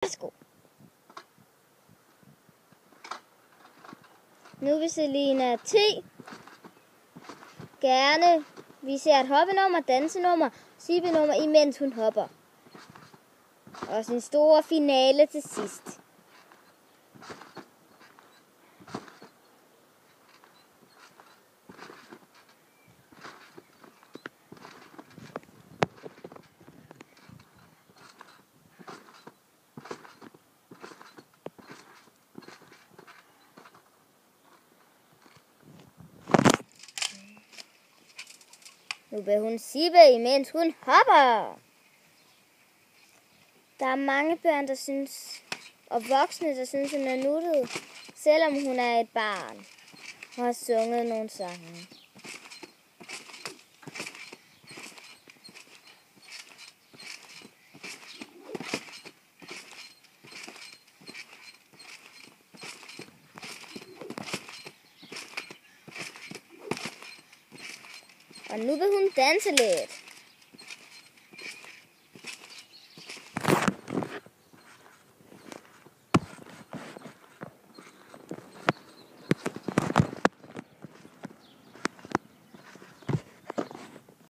Værsgo. Nu vil Selina T. gerne vise et hoppenummer, dansenummer, sibenummer, imens hun hopper. Og sin store finale til sidst. Nu vil hun sippe, imens hun hopper. Der er mange børn, der synes, og voksne, der synes, hun er nuttet, selvom hun er et barn og har sunget nogle sange. Og nu vil hun danse lidt.